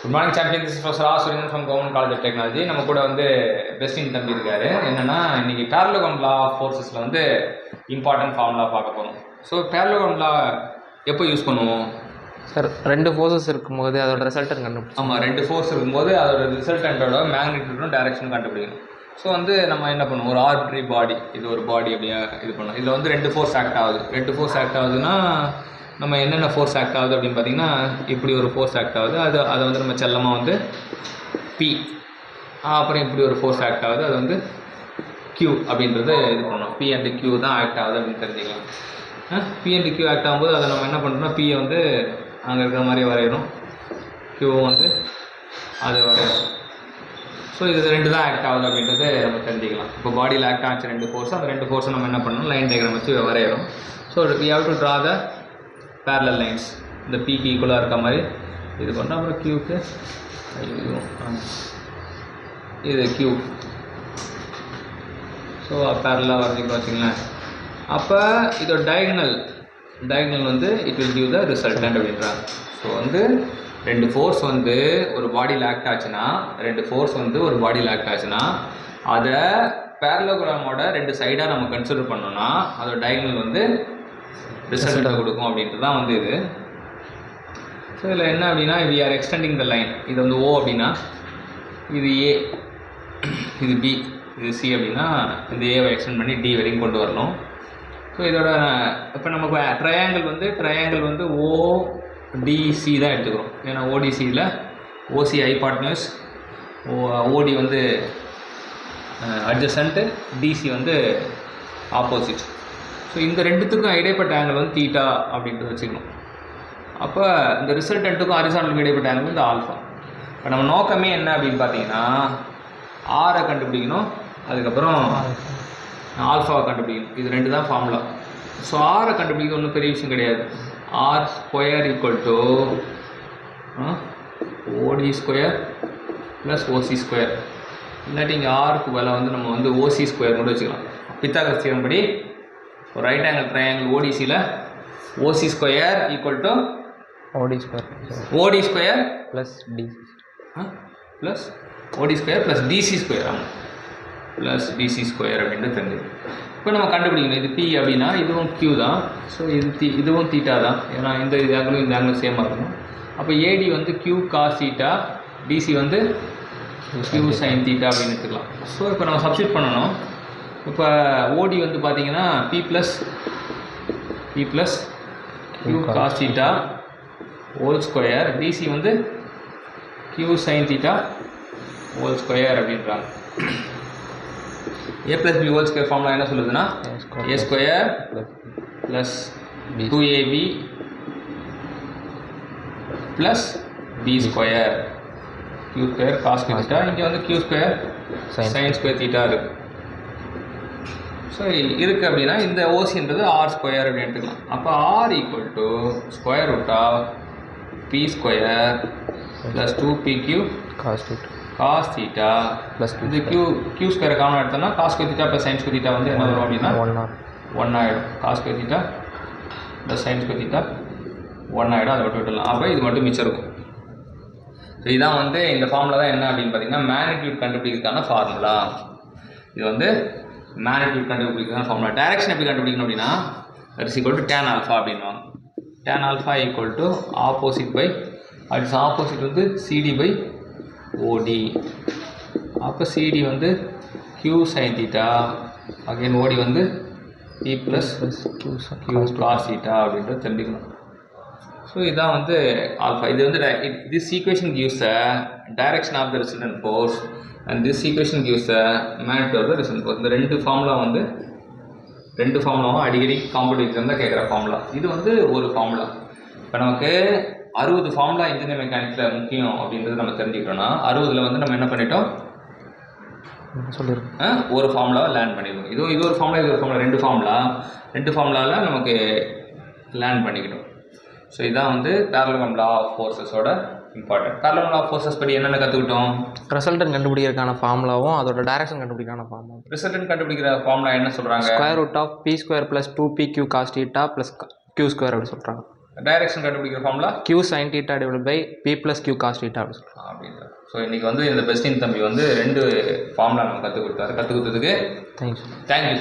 Good morning champion, this professor R Surendran from government college of technology. நம்ம கூட வந்து பெஸ்டிங் தம்பி இருக்காரு. என்னன்னா இன்னைக்கு பேரலோகிராம் லா ஆஃப் ஃபோர்ஸஸில் வந்து இம்பார்ட்டன்ட் ஃபார்முலா பார்க்க போகிறோம். ஸோ பேரலோகிராம் லா எப்போ யூஸ் பண்ணுவோம் சார்? ரெண்டு ஃபோர்ஸஸ் இருக்கும்போது அதோட ரிசல்ட்டன் கண்டுபிடிக்கும். ஆமாம், ரெண்டு ஃபோர்ஸ் இருக்கும்போது அதோட ரிசல்டன்ட்டோட மேக்னிடியூடும் டைரக்ஷனும் கண்டுபிடிக்கணும். ஸோ வந்து நம்ம என்ன பண்ணுவோம், ஒரு ஆர்பிட்ரரி பாடி, இது ஒரு பாடி அப்படியே இது பண்ணோம். இதில் வந்து ரெண்டு ஃபோர்ஸ் ஆக்ட் ஆகுது. ரெண்டு ஃபோர்ஸ் ஆக்ட் ஆகுதுன்னா நம்ம என்னென்ன ஃபோர்ஸ் ஆக்ட் ஆகுது அப்படின்னு பார்த்தீங்கன்னா, இப்படி ஒரு ஃபோர்ஸ் ஆக்ட் ஆகுது. அதை வந்து நம்ம செல்லமாக வந்து பி, அப்புறம் இப்படி ஒரு ஃபோர்ஸ் ஆக்ட் ஆகுது, அது வந்து கியூ அப்படின்றது இது பண்ணோம். பி அண்ட் கியூ தான் ஆக்ட் ஆகுது அப்படின்னு தெரிஞ்சுக்கலாம். பி அண்ட் கியூ ஆக்ட் ஆகும்போது அதை நம்ம என்ன பண்ணுறோம்னா, பியை வந்து அங்கே இருக்கிற மாதிரி வரையணும், கியூவும் வந்து அது வரையணும். ஸோ இது ரெண்டு தான் ஆக்ட் ஆகுது அப்படின்றது நம்ம தெரிஞ்சுக்கலாம். இப்போ பாடியில் ஆக்ட் ஆச்சு ரெண்டு ஃபோர்ஸ், அந்த ரெண்டு ஃபோர்ஸை நம்ம என்ன பண்ணணும், லைன் டயக்ராம் வச்சு வரையணும். So we have to draw the parallel lines. இந்த பிக்கு ஈக்குவலாக இருக்க மாதிரி இது பண்ணால், அப்புறம் கியூக்கு இது கியூ. ஸோ பேரலாக வரைஞ்சிக்கணும் வச்சுங்களேன். அப்போ இதோட டயகனல் வந்து it will give the resultant அப்படின்றாங்க. ஸோ வந்து ரெண்டு ஃபோர்ஸ் வந்து ஒரு பாடியில் ஆக்ட் ஆச்சுன்னா, அதை பேரலோகிராமோட ரெண்டு சைடாக நம்ம கன்சிடர் பண்ணோம்னா அதோட டயகனல் வந்து ரிசல்ட்டை கொடுக்கும் அப்படின்ட்டு தான் வந்து இது. ஸோ இதில் என்ன அப்படின்னா, we are extending the line. இது வந்து ஓ அப்படின்னா இது ஏ, இது பி, இது சி அப்படின்னா இந்த ஏவை எக்ஸ்டெண்ட் பண்ணி டி வரைக்கும் கொண்டு வரணும். ஸோ இதோட இப்போ நம்ம ட்ரையாங்கிள் வந்து ஓடிசி தான் எடுத்துக்கிறோம். ஏன்னா ஓடிசியில் ஓசி ஹைபாட்னியூஸ், ஓடி வந்து அட்ஜசன்ட்டு, டிசி வந்து ஆப்போசிட். ஸோ இந்த ரெண்டுத்துக்கும் இடைப்பட்ட ஆங்கிள் வந்து தீட்டா அப்படின்ட்டு வச்சுக்கணும். அப்போ இந்த ரிசல்டன்ட்டுக்கும் ஹரிசாண்டலுக்கும் இடைப்பட்ட ஆங்கிள் வந்து ஆல்ஃபா. இப்போ நம்ம நோக்கமே என்ன அப்படின்னு பார்த்தீங்கன்னா, ஆரை கண்டுபிடிக்கணும், அதுக்கப்புறம் ஆல்ஃபாவை கண்டுபிடிக்கணும். இது ரெண்டு தான் ஃபார்முலா. ஸோ ஆரை கண்டுபிடிக்க ஒன்றும் பெரிய விஷயம் கிடையாது. R square equal to OD square plus OC square. இல்லாட்டி இங்கே ஆருக்கு வேலை வந்து நம்ம வந்து ஓசி ஸ்கொயர் கூட வச்சுக்கலாம். பித்தாகரஸ் தியரம் படி ஒரு ரைட் ஆங்கிள் ட்ரையாங்கிள் ஓடிசியில் OC square equal to OD square plus DC plus OD square plus DC square. ஆமாம், ப்ளஸ் டிசி ஸ்கொயர் அப்படின்ட்டு தெரிஞ்சுது. இப்போ நம்ம கண்டுபிடிக்கணும், இது பி அப்படின்னா இதுவும் கியூ தான். ஸோ இதுவும் தீட்டா தான். ஏன்னா இந்த ஆங்கிளும் சேமாக இருக்கணும். அப்போ ஏடி வந்து கியூ காஸ் தீட்டா, டிசி வந்து கியூ சைன் தீட்டா அப்படின்னு எடுத்துக்கலாம். ஸோ இப்போ நம்ம சப்ஸ்டிட் பண்ணணும். இப்போ ஓடி வந்து பார்த்தீங்கன்னா P plus Q cos theta whole square, DC வந்து Q sine theta whole square அப்படின்றாங்க. A plus B whole square formula என்ன சொல்லுதுன்னா, A square plus 2ab plus B square Q square cos theta. இங்கே வந்து Q square sine square theta இருக்குது. So இருக்குது அப்படின்னா இந்த ஓசின்றது ஆர் ஸ்கொயர் அப்படின்னு எடுத்துக்கலாம். அப்போ R equal to square root of P square plus 2pq cos theta plus இது கியூ ஸ்கொயர் காமன் எடுத்தோம்னா cos square theta plus sine square theta வந்து என்ன வரும் அப்படின்னா 1 ஆகிடும். Cos square theta plus sine square theta 1 ஆகிடும். அதை மட்டும் விட்டுடலாம். அப்போ இது மட்டும் மிச்சம் இருக்கும். ஸோ இதான் வந்து இந்த ஃபார்முலா தான் என்ன அப்படின்னு பார்த்தீங்கன்னா, மேக்னிடியூட் கண்டுபிடிக்கிறதுக்கான ஃபார்முலா. இது வந்து மேக்னிடியூட் கண்டுபிடிக்கிறதுக்கான ஃபார்முலா. டைரக்ஷன் எப்படி கண்டுபிடிக்கணும் அப்படின்னா, that is equal to tan alpha அப்படின்வாங்க. tan alpha equal to opposite by, அட்ஸ் ஆப்போசிட் வந்து சிடி பை ஓடி. அப்போ சிடி வந்து Q sine theta, again OD வந்து P plus Q cos theta அப்படின்றது தெரிஞ்சுக்கணும். ஸோ இதான் வந்து ஆல்ஃபா. இது வந்து this equation gives the direction of the resultant force and this equation gives the magnitude of the resultant force. இந்த ரெண்டு ஃபார்முலாவும் அடிக்கடி காம்படிட்டிவ் எக்ஸாம் தான் கேட்குற ஃபார்முலா. இது வந்து ஒரு ஃபார்முலா. இப்போ நமக்கு 60 ஃபார்முலா இன்ஜினியர் மெக்கானிக்ஸில் முக்கியம் அப்படின்றது நம்ம தெரிஞ்சுக்கிட்டோம்னா, 60ல் வந்து நம்ம என்ன பண்ணிட்டோம், ஒரு ஃபார்முலாவை லேர்ன் பண்ணிடுவோம். இது ஒரு ஃபார்முலா, ரெண்டு ஃபார்முலாவில் நமக்கு லேர்ன் பண்ணிக்கிட்டோம். ஸோ இதான் வந்து பேரலோகிராம் லா ஆஃப் ஃபோர்ஸஸோட important. Parallelogram law of forces படி என்னென்ன கற்றுக்கிட்டோம், ரிசல்டன் கண்டுபிடிக்கிறதுக்கான ஃபார்முலாவும் அதோட டைரக்ஷன் கண்டுபிடிக்கான ஃபார்முலா. ரிசல்டன் கண்டுபிடிக்கிற ஃபார்முலா என்ன சொல்கிறாங்க, square root of P square plus 2pq cos theta plus Q square அப்படி சொல்கிறாங்க. டைரக்ஷன் கண்டுபிடிக்கிற formula q sin theta divided by p plus q cos theta அப்படின்ட்டு. ஸோ இன்றைக்கி வந்து இந்த பெஸ்டின் தம்பி வந்து 2 ஃபார்முலா நம்ம கற்றுக் கொடுத்தாரு. கற்றுக் கொடுத்ததுக்கு தேங்க்யூ. தேங்க்யூ.